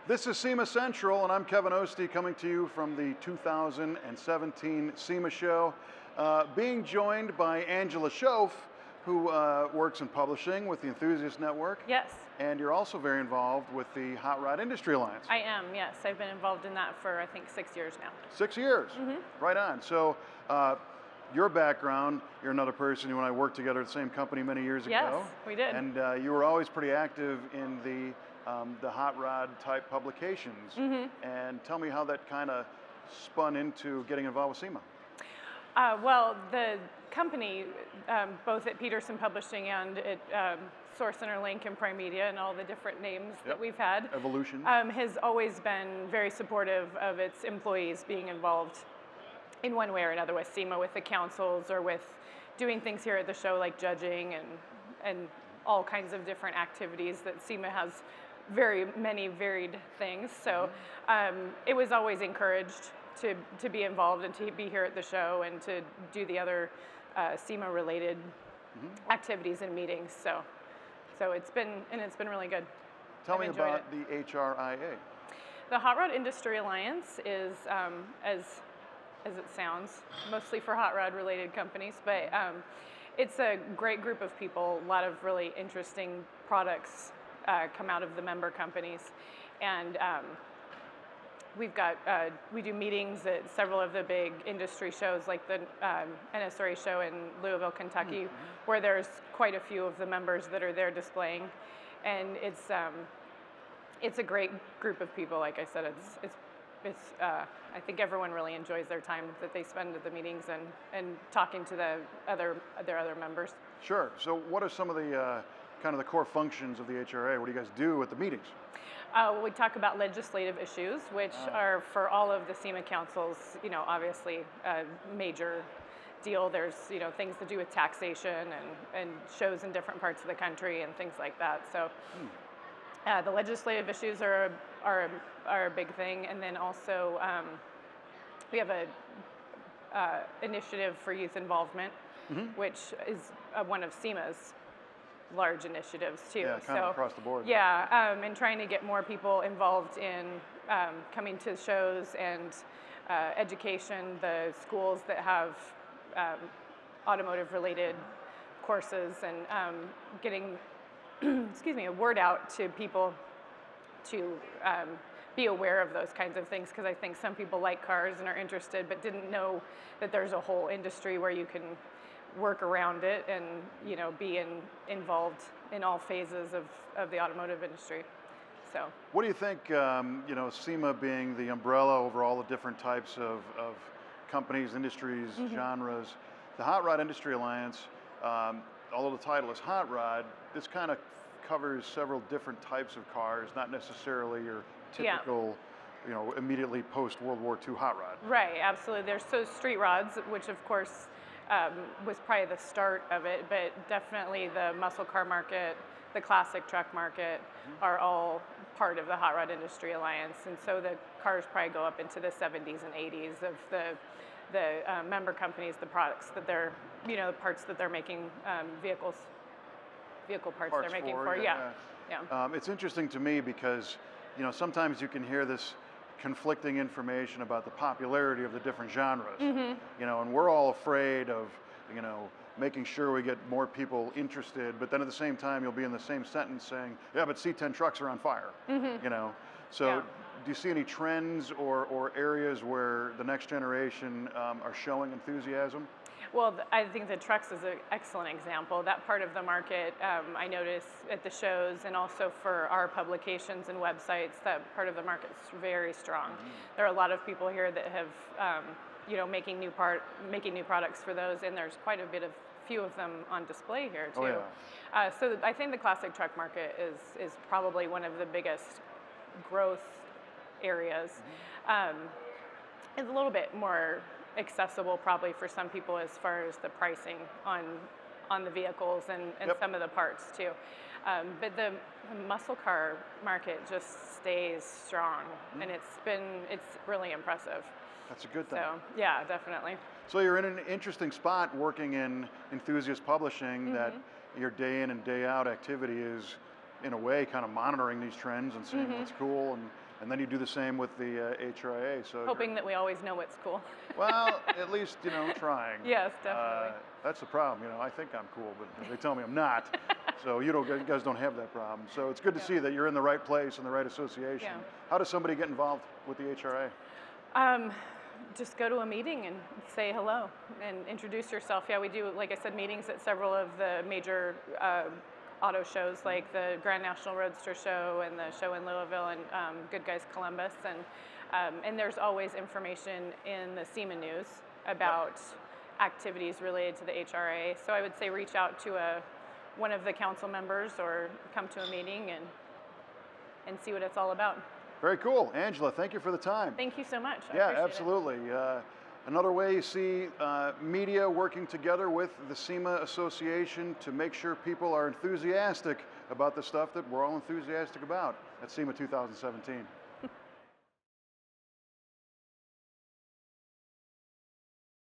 This is SEMA Central, and I'm Kevin Ostie coming to you from the 2017 SEMA show, being joined by Angela Schoof, who works in publishing with the Enthusiast Network. Yes. And you're also very involved with the Hot Rod Industry Alliance. I am, yes. I've been involved in that for, I think, 6 years now. 6 years? Mm-hmm. Right on. So your background, you're another person, you and I worked together at the same company many years ago. Yes, we did. And you were always pretty active in the hot rod type publications. Mm-hmm. And tell me how that kind of spun into getting involved with SEMA. Well, the company, both at Peterson Publishing and at Source Interlink and Prime Media and all the different names that we've had, Evolution, has always been very supportive of its employees being involved in one way or another with SEMA, with the councils, or with doing things here at the show like judging and all kinds of different activities that SEMA has. Very many varied things, so it was always encouraged to be involved and to be here at the show and to do the other SEMA related activities and meetings. So it's been really good. Tell me about the HRIA. The Hot Rod Industry Alliance is, as it sounds, mostly for hot rod related companies, but it's a great group of people. A lot of really interesting products come out of the member companies, and we do meetings at several of the big industry shows, like the NSRA show in Louisville, Kentucky, where there's quite a few of the members that are there displaying, and it's a great group of people. Like I said, it's I think everyone really enjoys their time that they spend at the meetings and talking to their other members. Sure. So what are some of the kind of the core functions of the HRA? What do you guys do at the meetings? We talk about legislative issues, which are for all of the SEMA councils, obviously a major deal. There's, things to do with taxation and shows in different parts of the country and things like that. So the legislative issues are a big thing. And then also we have a initiative for youth involvement, which is one of SEMA's large initiatives too. Yeah, kind of across the board. Yeah, and trying to get more people involved in coming to shows and education, the schools that have automotive related courses, and getting a word out to people to be aware of those kinds of things, because I think some people like cars and are interested but didn't know that there's a whole industry where you can work around it and be involved in all phases of the automotive industry. So what do you think, SEMA being the umbrella over all the different types of companies, industries, genres, the Hot Rod Industry Alliance, although the title is Hot Rod, this kind of covers several different types of cars, not necessarily your typical immediately post World War II hot rod. Right, absolutely. There's street rods, which of course was probably the start of it, but definitely the muscle car market, the classic truck market are all part of the Hot Rod Industry Alliance, and so the cars probably go up into the 70s and 80s of the member companies, the products that they're, the parts that they're making, vehicle parts they're making for. Yeah. It's interesting to me because, sometimes you can hear this conflicting information about the popularity of the different genres, and we're all afraid of, making sure we get more people interested, but then at the same time you'll be in the same sentence saying, yeah, but C10 trucks are on fire, So do you see any trends or areas where the next generation are showing enthusiasm? Well, I think the trucks is an excellent example. That part of the market, I notice at the shows and also for our publications and websites, that part of the market is very strong. There are a lot of people here that have, making new products for those, and there's quite a few of them on display here too. Oh, yeah. So I think the classic truck market is probably one of the biggest growth areas. It's a little bit more accessible probably for some people as far as the pricing on the vehicles and some of the parts too. But the muscle car market just stays strong, and it's really impressive. That's a good thing. So yeah, definitely. So you're in an interesting spot working in Enthusiast Publishing, that your day in and day out activity is, in a way, kind of monitoring these trends and seeing what's cool And then you do the same with the HRIA. So hoping that we always know what's cool. well, at least, you know, trying. Yes, definitely. That's the problem. You know, I think I'm cool, but they tell me I'm not. So you guys don't have that problem. So it's good to see that you're in the right place and the right association. Yeah. How does somebody get involved with the HRIA? Just go to a meeting and say hello and introduce yourself. Yeah, we do, like I said, meetings at several of the major auto shows, like the Grand National Roadster Show and the show in Louisville and Good Guys Columbus, and there's always information in the SEMA news about activities related to the HRA. So I would say reach out to one of the council members or come to a meeting and see what it's all about. Very cool. Angela, thank you for the time. Thank you so much. I yeah, appreciate absolutely. Another way you see media working together with the SEMA Association to make sure people are enthusiastic about the stuff that we're all enthusiastic about at SEMA 2017.